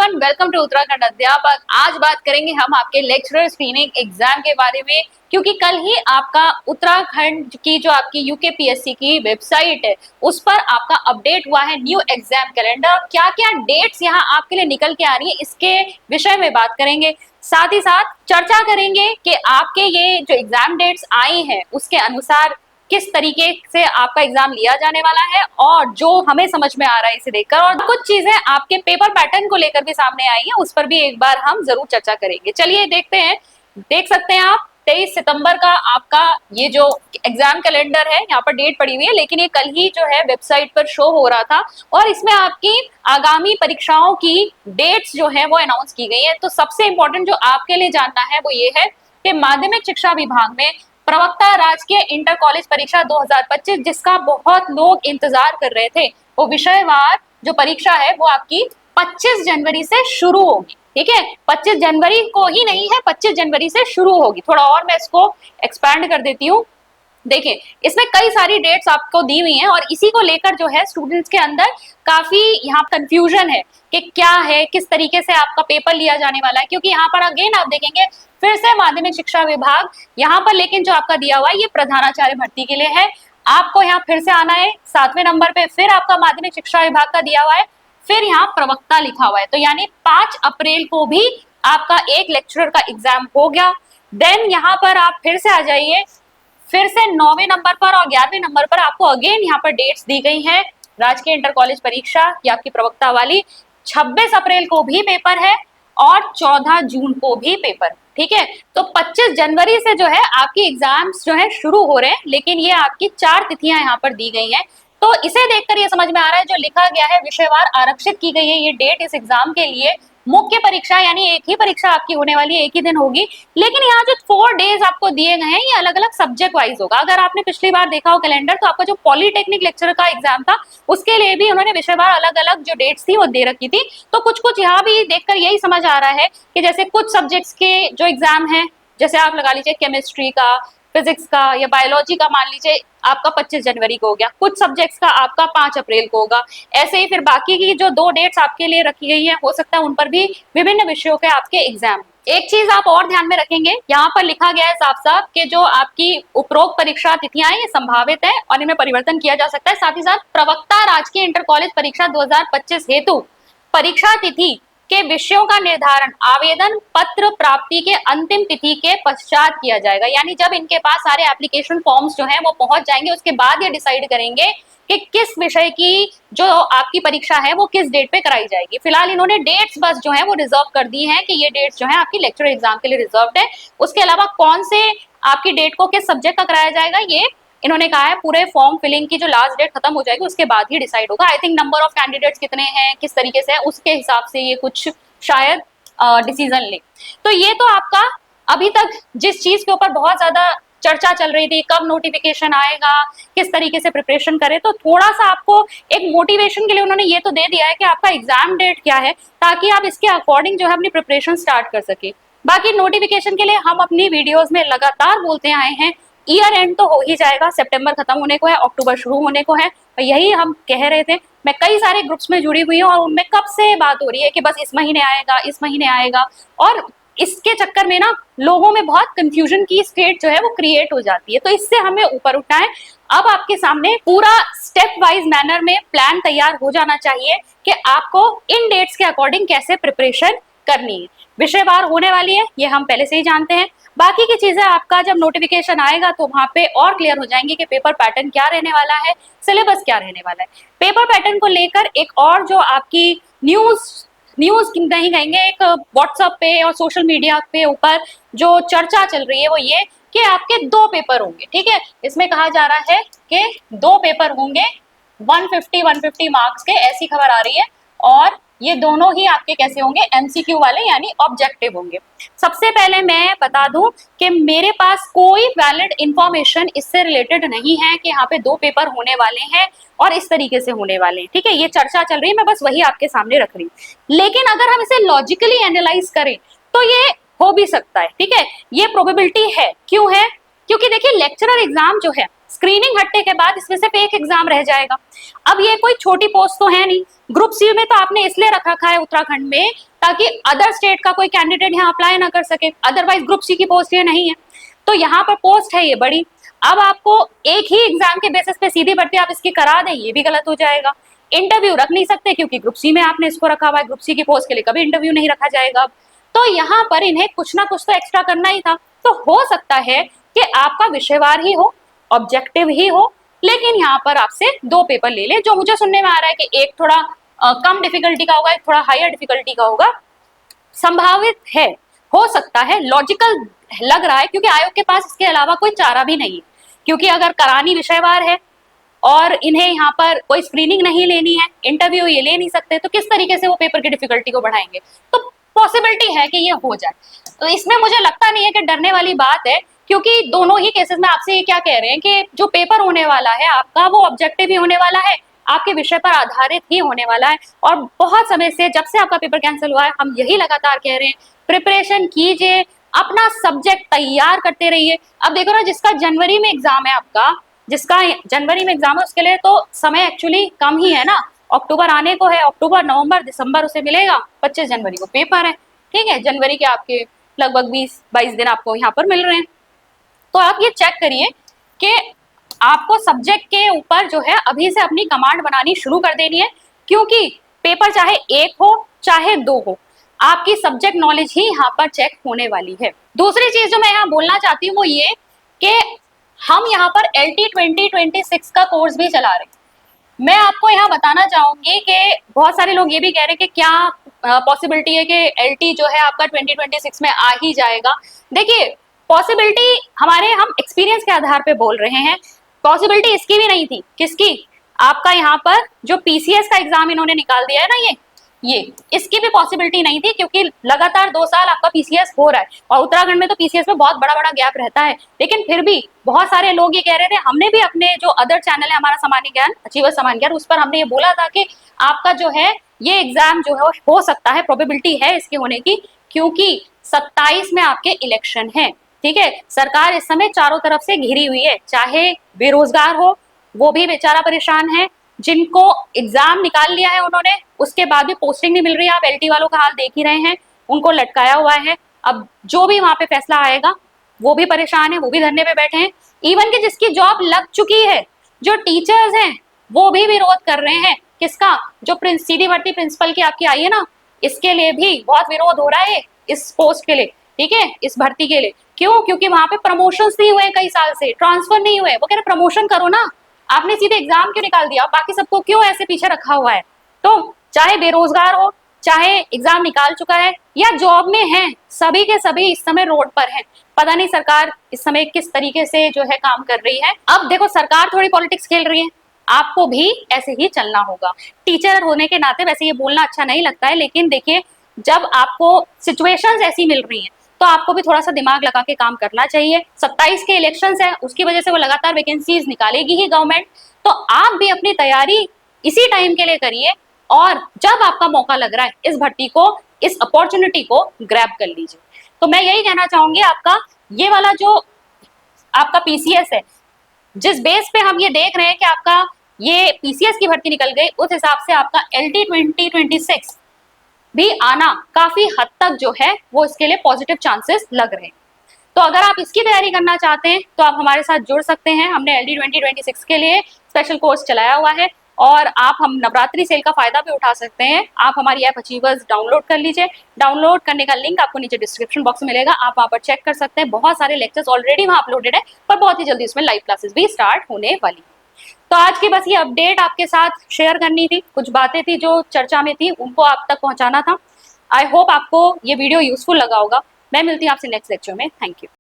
Everyone, welcome to Uttarakhand अध्यापक। आज बात करेंगे हम आपके लेक्चरर स्क्रीनिंग एग्जाम के बारे में, क्योंकि कल ही आपका उत्तराखंड की जो आपकी यूकेपीएससी की वेबसाइट है उस पर आपका अपडेट हुआ है न्यू एग्जाम कैलेंडर। क्या क्या डेट्स यहाँ आपके लिए निकल के आ रही है इसके विषय में बात करेंगे। साथ ही साथ चर्चा करेंगे कि आपके ये जो एग्जाम डेट्स आई हैं उसके अनुसार किस तरीके से आपका एग्जाम लिया जाने वाला है और जो हमें समझ में आ रहा है इसे देखकर, और कुछ चीजें आपके पेपर पैटर्न को लेकर भी सामने आई हैं, उस पर भी एक बार हम जरूर चर्चा करेंगे। चलिए देखते हैं। देख सकते हैं आप 23 सितंबर का आपका ये जो एग्जाम कैलेंडर है, यहाँ पर डेट पड़ी हुई है, लेकिन ये कल ही जो है वेबसाइट पर शो हो रहा था और इसमें आपकी आगामी परीक्षाओं की डेट्स जो है वो अनाउंस की गई है। तो सबसे इंपॉर्टेंट जो आपके लिए जानना है वो ये है कि माध्यमिक शिक्षा विभाग में प्रवक्ता राजकीय इंटर कॉलेज परीक्षा 2025, जिसका बहुत लोग इंतजार कर रहे थे, वो विषयवार जो परीक्षा है वो आपकी 25 जनवरी से शुरू होगी। ठीक है, 25 जनवरी को ही नहीं है, 25 जनवरी से शुरू होगी। थोड़ा और मैं इसको एक्सपैंड कर देती हूँ। देखिए, इसमें कई सारी डेट्स आपको दी हुई हैं और इसी को लेकर जो है स्टूडेंट्स के अंदर काफी यहाँ कंफ्यूजन है कि क्या है, किस तरीके से आपका पेपर लिया जाने वाला है, क्योंकि यहाँ पर अगेन आप देखेंगे फिर से माध्यमिक शिक्षा विभाग यहाँ पर, लेकिन जो आपका दिया हुआ है ये प्रधानाचार्य भर्ती के लिए है। आपको यहाँ फिर से आना है 7वें नंबर पे, फिर आपका माध्यमिक शिक्षा विभाग का दिया हुआ है, फिर यहाँ प्रवक्ता लिखा हुआ है। तो यानी 5 अप्रैल को भी आपका एक लेक्चरर का एग्जाम हो गया। देन यहाँ पर आप फिर से आ जाइए, फिर से 9वें नंबर पर और 11वें नंबर पर आपको अगेन यहाँ पर डेट्स दी गई हैं। राजकीय इंटर कॉलेज परीक्षा की आपकी प्रवक्ता वाली 26 अप्रैल को भी पेपर है और 14 जून को भी पेपर। ठीक है, तो 25 जनवरी से जो है आपकी एग्जाम्स जो है शुरू हो रहे हैं, लेकिन ये आपकी 4 तिथियां यहाँ पर दी गई हैं। तो इसे देखकर ये समझ में आ रहा है जो लिखा गया है विषयवार आरक्षित की गई है ये डेट इस एग्जाम के लिए। मुख्य परीक्षा यानी एक ही परीक्षा आपकी होने वाली है, एक ही दिन होगी, लेकिन यहाँ जो 4 डेज आपको दिए गए हैं ये अलग अलग सब्जेक्ट वाइज होगा। अगर आपने पिछली बार देखा हो कैलेंडर, तो आपका जो पॉलिटेक्निक लेक्चर का एग्जाम था उसके लिए भी उन्होंने विषयवार अलग अलग जो डेट्स थी वो दे रखी थी। तो कुछ कुछ यहाँ भी देखकर यही समझ आ रहा है कि जैसे कुछ सब्जेक्ट्स के जो एग्जाम है, जैसे आप लगा लीजिए केमिस्ट्री का, फिजिक्स का या बायोलॉजी का, मान लीजिए आपका 25 जनवरी को हो गया, कुछ सब्जेक्ट्स का आपका 5 अप्रैल को होगा। ऐसे ही फिर बाकी की जो 2 डेट्स आपके लिए रखी गई है, हो सकता है उन पर भी विभिन्न विषयों के आपके एग्जाम। एक चीज आप और ध्यान में रखेंगे, यहाँ पर लिखा गया है साफ साफ कि जो आपकी उपरोक्त परीक्षा तिथियां हैं ये संभावित है और इनमें परिवर्तन किया जा सकता है। साथ ही साथ प्रवक्ता राजकीय इंटर कॉलेज परीक्षा 2025 हेतु परीक्षा तिथि के विषयों का निर्धारण आवेदन पत्र प्राप्ति के अंतिम तिथि के पश्चात किया जाएगा। यानी जब इनके पास सारे एप्लीकेशन फॉर्म्स जो हैं वो पहुंच जाएंगे, उसके बाद ये डिसाइड करेंगे कि किस विषय की जो आपकी परीक्षा है वो किस डेट पे कराई जाएगी। फिलहाल इन्होंने डेट्स बस जो है वो रिजर्व कर दी है कि ये डेट्स जो है आपकी लेक्चर एग्जाम के लिए रिजर्व है। उसके अलावा कौन से आपकी डेट को किस सब्जेक्ट का कराया जाएगा ये इन्होंने कहा है पूरे फॉर्म फिलिंग की जो लास्ट डेट खत्म हो जाएगी उसके बाद ही डिसाइड होगा। I think number of candidates कितने हैं, किस तरीके से है, उसके हिसाब से ये कुछ शायद डिसीजन ले। तो ये तो आपका अभी तक जिस चीज के ऊपर बहुत ज्यादा चर्चा चल रही थी, कब नोटिफिकेशन आएगा, किस तरीके से प्रिपरेशन करें, तो थोड़ा सा आपको एक मोटिवेशन के लिए उन्होंने ये तो दे दिया है कि आपका एग्जाम डेट क्या है, ताकि आप इसके अकॉर्डिंग जो है अपनी प्रिपरेशन स्टार्ट कर सके। बाकी नोटिफिकेशन के लिए हम अपनी वीडियोज में लगातार बोलते आए हैं, ईयर एंड तो हो ही जाएगा, सितंबर खत्म होने को है, अक्टूबर शुरू होने को है, और यही हम कह रहे थे। मैं कई सारे ग्रुप्स में जुड़ी हुई हूँ और उनमें कब से बात हो रही है कि बस इस महीने आएगा, इस महीने आएगा, और इसके चक्कर में ना लोगों में बहुत कंफ्यूजन की स्टेट जो है वो क्रिएट हो जाती है। तो इससे हमें ऊपर उठना है। अब आपके सामने पूरा स्टेप वाइज मैनर में प्लान तैयार हो जाना चाहिए कि आपको इन डेट्स के अकॉर्डिंग कैसे प्रिपरेशन करनी है। विषयवार होने वाली है ये हम पहले से ही जानते हैं, बाकी की चीजें आपका जब नोटिफिकेशन आएगा तो वहां पे और क्लियर हो जाएंगे कि पेपर पैटर्न क्या रहने वाला है, सिलेबस क्या रहने वाला है। पेपर पैटर्न को लेकर एक और जो आपकी न्यूज नहीं कहेंगे, एक व्हाट्सएप पे और सोशल मीडिया पे ऊपर जो चर्चा चल रही है वो ये कि आपके 2 पेपर होंगे। ठीक है, इसमें कहा जा रहा है कि 2 पेपर होंगे 150 मार्क्स के, ऐसी खबर आ रही है, और ये दोनों ही आपके कैसे होंगे, एमसीक्यू वाले यानी ऑब्जेक्टिव होंगे। सबसे पहले मैं बता दूं कि मेरे पास कोई वैलिड इंफॉर्मेशन इससे रिलेटेड नहीं है कि यहाँ पे 2 पेपर होने वाले हैं और इस तरीके से होने वाले हैं। ठीक है, ये चर्चा चल रही है, मैं बस वही आपके सामने रख रही हूँ। लेकिन अगर हम इसे लॉजिकली एनालाइज करें तो ये हो भी सकता है। ठीक है, ये प्रोबेबिलिटी है। क्यों है? क्योंकि देखिए लेक्चरर एग्जाम जो है स्क्रीनिंग हटने के बाद इसमें सिर्फ एक एग्जाम रह जाएगा। अब ये कोई छोटी पोस्ट तो है नहीं। ग्रुप सी में तो आपने इसलिए रख रखा है उत्तराखंड में ताकि अदर स्टेट का कोई कैंडिडेट यहाँ अप्लाई ना कर सके, अदरवाइज ग्रुप सी की पोस्ट ये नहीं है। तो यहाँ पर पोस्ट है ये बड़ी। अब आपको एक ही एग्जाम के बेसिस पे सीधी भर्ती आप इसकी करा दें, ये भी गलत हो जाएगा। इंटरव्यू रख नहीं सकते क्योंकि ग्रुप सी में आपने इसको रखा हुआ है, ग्रुप सी की पोस्ट के लिए कभी इंटरव्यू नहीं रखा जाएगा। तो यहाँ पर इन्हें कुछ ना कुछ तो एक्स्ट्रा करना ही था। तो हो सकता है कि आपका विषयवार ही हो, ऑब्जेक्टिव ही हो, लेकिन यहाँ पर आपसे 2 पेपर ले ले। जो मुझे सुनने में आ रहा है कि एक थोड़ा कम डिफिकल्टी का होगा, एक थोड़ा हायर डिफिकल्टी का होगा, संभावित है, हो सकता है, लॉजिकल लग रहा है, क्योंकि आयोग के पास इसके अलावा कोई चारा भी नहीं है। क्योंकि अगर करानी विषयवार है और इन्हें यहाँ पर कोई स्क्रीनिंग नहीं लेनी है, इंटरव्यू ये ले नहीं सकते, तो किस तरीके से वो पेपर की डिफिकल्टी को बढ़ाएंगे। तो पॉसिबिलिटी है कि ये हो जाए। तो इसमें मुझे लगता नहीं है कि डरने वाली बात है, क्योंकि दोनों ही केसेस में आपसे ये क्या कह रहे हैं कि जो पेपर होने वाला है आपका वो ऑब्जेक्टिव ही होने वाला है, आपके विषय पर आधारित ही होने वाला है। और बहुत समय से, जब से आपका पेपर कैंसिल हुआ है, हम यही लगातार कह रहे हैं, प्रिपरेशन कीजिए, अपना सब्जेक्ट तैयार करते रहिए। अब देखो ना, जिसका जनवरी में एग्जाम है, आपका जिसका जनवरी में एग्जाम है, उसके लिए तो समय एक्चुअली कम ही है ना। अक्टूबर आने को है, अक्टूबर, नवंबर, दिसंबर उसे मिलेगा, 25 जनवरी को पेपर है, ठीक है। जनवरी के आपके लगभग 20-22 दिन आपको यहाँ पर मिल रहे हैं। तो आप ये चेक करिए कि आपको सब्जेक्ट के ऊपर जो है अभी से अपनी कमांड बनानी शुरू कर देनी है, क्योंकि पेपर चाहे 1 हो चाहे 2 हो, आपकी सब्जेक्ट नॉलेज ही यहाँ पर चेक होने वाली है। दूसरी चीज जो मैं यहाँ बोलना चाहती हूँ वो ये कि हम यहाँ पर LT 2026 का कोर्स भी चला रहे हैं। मैं आपको यहाँ बताना चाहूंगी कि बहुत सारे लोग ये भी कह रहे हैं कि क्या पॉसिबिलिटी है कि LT जो है आपका 2026 में आ ही जाएगा। देखिए, पॉसिबिलिटी हम एक्सपीरियंस के आधार पे बोल रहे हैं। पॉसिबिलिटी इसकी भी नहीं थी, किसकी, आपका यहाँ पर जो PCS का एग्जाम इन्होंने निकाल दिया है ना, ये इसकी भी पॉसिबिलिटी नहीं थी, क्योंकि लगातार 2 साल आपका PCS हो रहा है और उत्तराखंड में तो PCS में बहुत बड़ा बड़ा गैप रहता है। लेकिन फिर भी बहुत सारे लोग ये कह रहे थे, हमने भी अपने जो अदर चैनल है हमारा सामान्य ज्ञान, अचीवर सामान्य ज्ञान, उस पर हमने ये बोला था कि आपका जो है ये एग्जाम जो है हो सकता है, प्रोबेबिलिटी है इसके होने की, क्योंकि 27 में आपके इलेक्शन है, ठीक है। सरकार इस समय चारों तरफ से घिरी हुई है, चाहे बेरोजगार हो वो भी बेचारा परेशान है, जिनको एग्जाम निकाल लिया है उन्होंने, उसके बाद भी पोस्टिंग नहीं मिल रही है, आप LT वालों का हाल देख ही रहे हैं, उनको लटकाया हुआ है। अब जो भी वहां पे फैसला आएगा वो भी परेशान है, वो भी धरने पे बैठे हैं। इवन कि जिसकी जॉब लग चुकी है, जो टीचर्स हैं, वो भी विरोध कर रहे हैं। किसका, जो सीधी भर्ती प्रिंसिपल की आपकी आई है ना, इसके लिए भी बहुत विरोध हो रहा है, इस पोस्ट के लिए, ठीक है, इस भर्ती के लिए। क्यों? क्योंकि वहां पे प्रमोशंस नहीं हुए, कई साल से ट्रांसफर नहीं हुए। वो कह रहे प्रमोशन करो ना, आपने सीधे एग्जाम क्यों निकाल दिया, बाकी सबको क्यों ऐसे पीछे रखा हुआ है। तो चाहे बेरोजगार हो, चाहे एग्जाम निकाल चुका है या जॉब में है, सभी के सभी इस समय रोड पर हैं। पता नहीं सरकार इस समय किस तरीके से जो है काम कर रही है। अब देखो, सरकार थोड़ी पॉलिटिक्स खेल रही है, आपको भी ऐसे ही चलना होगा। टीचर होने के नाते वैसे ये बोलना अच्छा नहीं लगता है, लेकिन देखिए, जब आपको सिचुएशंस ऐसी मिल रही हैं तो आपको भी थोड़ा सा दिमाग लगा के काम करना चाहिए। 27 के इलेक्शंस है, उसकी वजह से वो लगातार वैकेंसीज निकालेगी ही गवर्नमेंट, तो आप भी अपनी तैयारी इसी टाइम के लिए करिए, और जब आपका मौका लग रहा है इस भर्ती को, इस अपॉर्चुनिटी को ग्रैब कर लीजिए। तो मैं यही कहना चाहूंगी, आपका ये वाला जो आपका PCS है, जिस बेस पे हम ये देख रहे हैं कि आपका ये PCS की भर्ती निकल गई, उस हिसाब से आपका LT 2026 भी आना काफी हद तक जो है वो इसके लिए पॉजिटिव चांसेस लग रहे हैं। तो अगर आप इसकी तैयारी करना चाहते हैं तो आप हमारे साथ जुड़ सकते हैं। हमने LT 2026 के लिए स्पेशल कोर्स चलाया हुआ है, और हम नवरात्रि सेल का फायदा भी उठा सकते हैं। आप हमारी ऐप अचीवर्स डाउनलोड कर लीजिए। डाउनलोड करने का लिंक आपको नीचे डिस्क्रिप्शन बॉक्स में मिलेगा, आप वहां पर चेक कर सकते हैं। बहुत सारे लेक्चर्स ऑलरेडी वहां अपलोडेड है, पर बहुत ही जल्दी उसमें लाइव क्लासेस भी स्टार्ट होने वाली। तो आज की बस ये अपडेट आपके साथ शेयर करनी थी, कुछ बातें थी जो चर्चा में थी, उनको आप तक पहुंचाना था। आई होप आपको ये वीडियो यूजफुल लगा होगा। मैं मिलती हूँ आपसे नेक्स्ट लेक्चर में। Thank you.